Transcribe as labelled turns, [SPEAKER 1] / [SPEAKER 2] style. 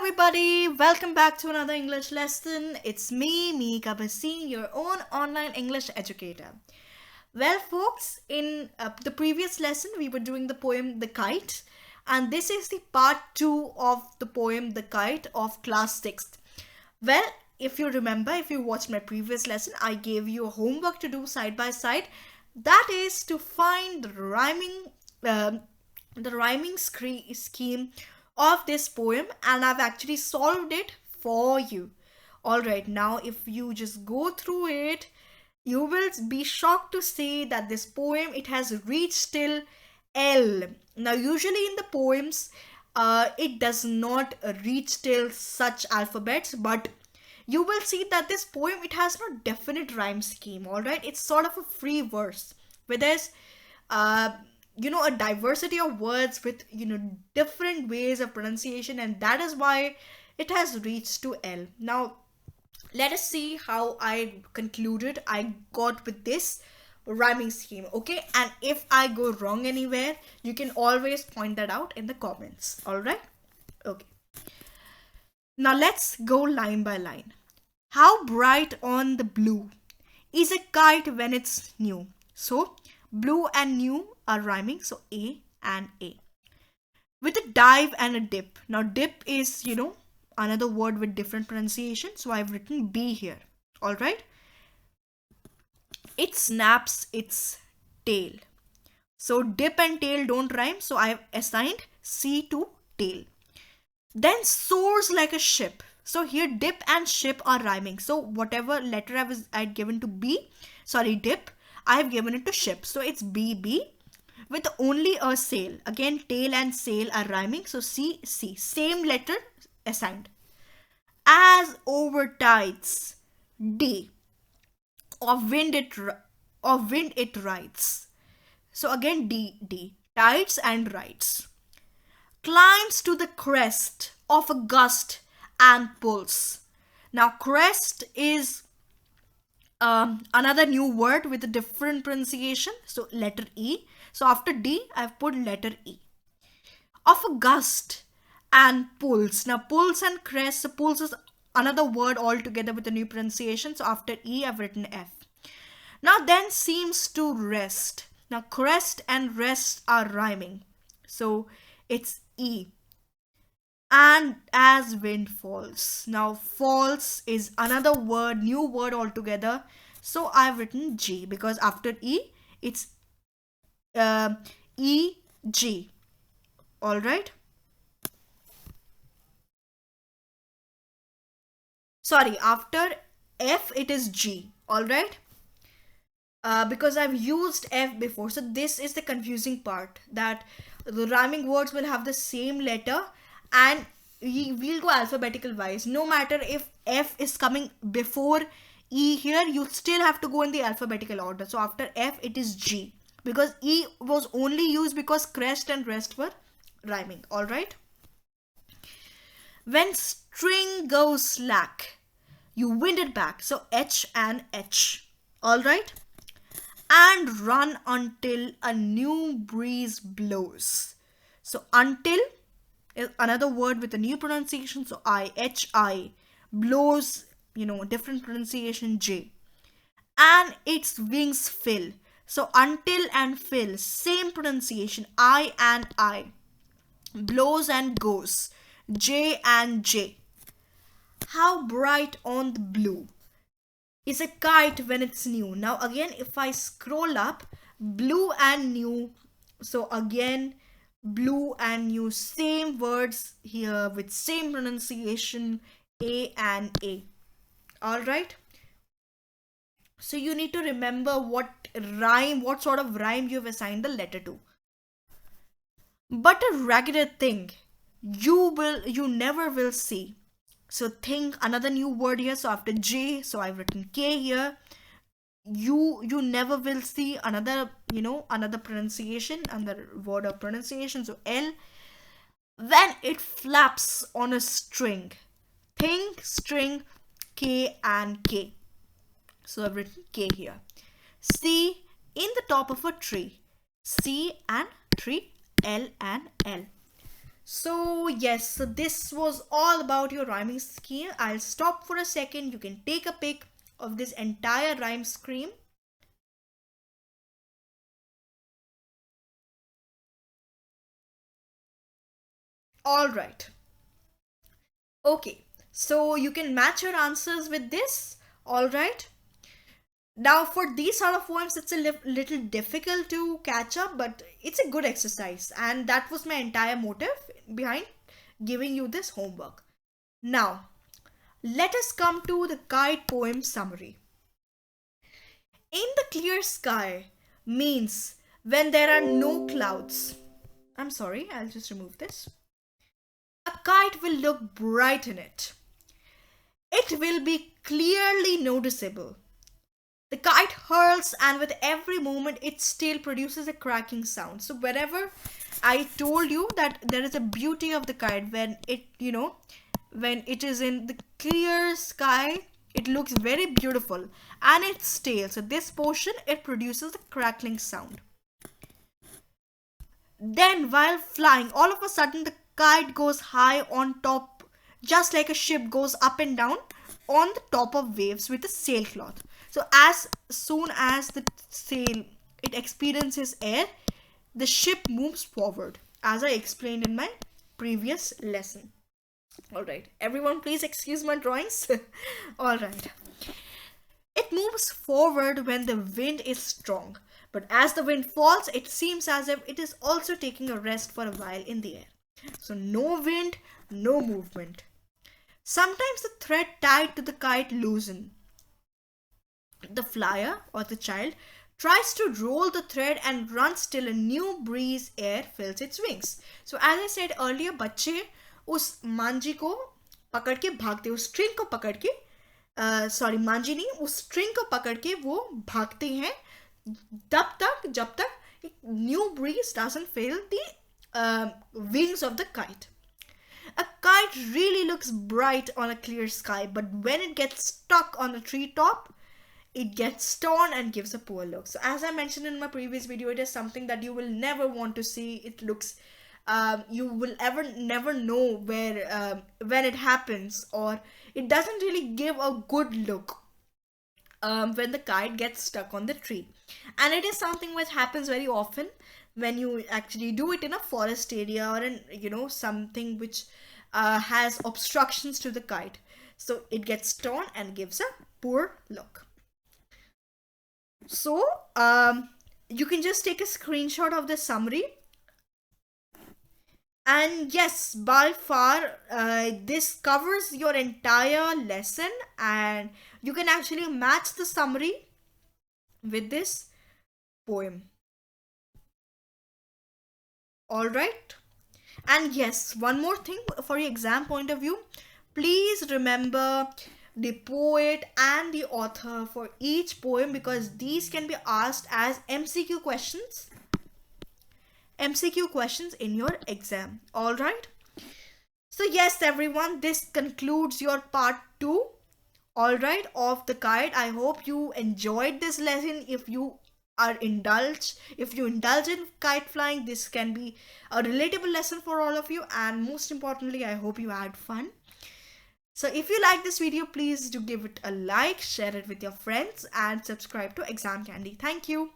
[SPEAKER 1] everybody, welcome back to another English lesson. It's me CBSE, your own online English educator. Well folks, in the previous lesson we were doing the poem The Kite, and this is the part 2 of the poem The Kite of class 6th. Well, if you remember, if you watched my previous lesson, I gave you a homework to do side by side. That is to find the rhyming scheme of this poem, and I've actually solved it for you. Alright, now if you just go through it, you will be shocked to see that this poem, it has reached till L. Now usually in the poems, it does not reach till such alphabets, but you will see that this poem, it has no definite rhyme scheme. Alright, it's sort of a free verse where there's a diversity of words with different ways of pronunciation, and that is why it has reached to L. Now let us see how I got with this rhyming scheme. Okay, and if I go wrong anywhere, you can always point that out in the comments. All right, okay, now let's go line by line. How bright on the blue is a kite when it's new. So blue and new are rhyming, so A and A. With a dive and a dip. Now dip is, another word with different pronunciation, so I've written B here. Alright. It snaps its tail. So dip and tail don't rhyme, so I've assigned C to tail. Then soars like a ship. So here dip and ship are rhyming. So whatever letter I'd given to dip, I have given it to ship. So it's BB with only a sail. Again, tail and sail are rhyming. So C. Same letter assigned. As over tides, D. Of wind it rides. So again, D. Tides and rides. Climbs to the crest of a gust and pulls. Now crest is another new word with a different pronunciation, so letter E. So after D, I've put letter E. Of a gust and pulls. Now pulls and crest, so pulls is another word altogether with a new pronunciation, so after E, I've written F. Now then seems to rest. Now crest and rest are rhyming, so it's E. And as wind falls. Now falls is another word, new word altogether, so I've written G because after E it's E G. All right, sorry, after F it is G. All right, because I've used F before, so this is the confusing part, that the rhyming words will have the same letter and we'll go alphabetical wise. No matter if F is coming before E here, you still have to go in the alphabetical order. So after F it is G because E was only used because crest and rest were rhyming. Alright. When string goes slack, you wind it back. So H and H. Alright. And run until a new breeze blows. So until is another word with a new pronunciation, so I. Blows, different pronunciation, J. And its wings fill. So until and fill, same pronunciation, I and I. Blows and goes, J and J. How bright on the blue is a kite when it's new. Now again, if I scroll up, blue and new, so again blue and new, same words here with same pronunciation, A and A. All right, so you need to remember what sort of rhyme you've assigned the letter to. But a regular thing you never will see. So think, another new word here, so after J, so I've written K here. You never will see another pronunciation, another word of pronunciation, so L. When it flaps on a string, think string, K and K, so I've written K here. C, in the top of a tree, C and tree, L and L. So yes, so this was all about your rhyming scheme. I'll stop for a second. You can take a pic of this entire rhyme scheme. All right. Okay. So you can match your answers with this. All right. Now, for these sort of poems, it's a little difficult to catch up, but it's a good exercise. And that was my entire motive behind giving you this homework. Now, let us come to the Kite poem summary. In the clear sky means when there are no clouds. I'm sorry, I'll just remove this. A kite will look bright in it. It will be clearly noticeable. The kite hurls, and with every movement, it still produces a cracking sound. So, whenever I told you that there is a beauty of the kite when when it is in the clear sky, it looks very beautiful and it's still. So, this portion it produces a crackling sound. Then, while flying, all of a sudden the kite goes high on top, just like a ship goes up and down on the top of waves with a sailcloth. So, as soon as the sail it experiences air, the ship moves forward, as I explained in my previous lesson. All right, everyone, please excuse my drawings. All right. It moves forward when the wind is strong, but as the wind falls, it seems as if it is also taking a rest for a while in the air. So, no wind, no movement. Sometimes the thread tied to the kite loosens. The flyer or the child tries to roll the thread and runs till a new breeze air fills its wings. So, as I said earlier, बच्चे उस मांझी को पकड़ के भागते, उस string को पकड़ के मांझी नहीं, उस स्ट्रिंग को पकड़ के वो भागते हैं जब तक new breeze doesn't fill the wings of the kite. A kite really looks bright on a clear sky, but when it gets stuck on a treetop, it gets torn and gives a poor look. So, as I mentioned in my previous video, it is something that you will never want to see. It looks, you will never know where when it happens, or it doesn't really give a good look when the kite gets stuck on the tree. And it is something which happens very often when you actually do it in a forest area or in something which has obstructions to the kite. So it gets torn and gives a poor look. So you can just take a screenshot of the summary. And yes, by far this covers your entire lesson, and you can actually match the summary with this poem. All right. And yes, one more thing for your exam point of view, please remember the poet and the author for each poem, because these can be asked as MCQ questions in your exam. All right. So yes, everyone, this concludes your part 2, all right, of the kite. I hope you enjoyed this lesson. If you indulge in kite flying, this can be a relatable lesson for all of you, and most importantly, I hope you had fun. So if you like this video, please do give it a like, share it with your friends, and subscribe to Exam Candy. Thank you.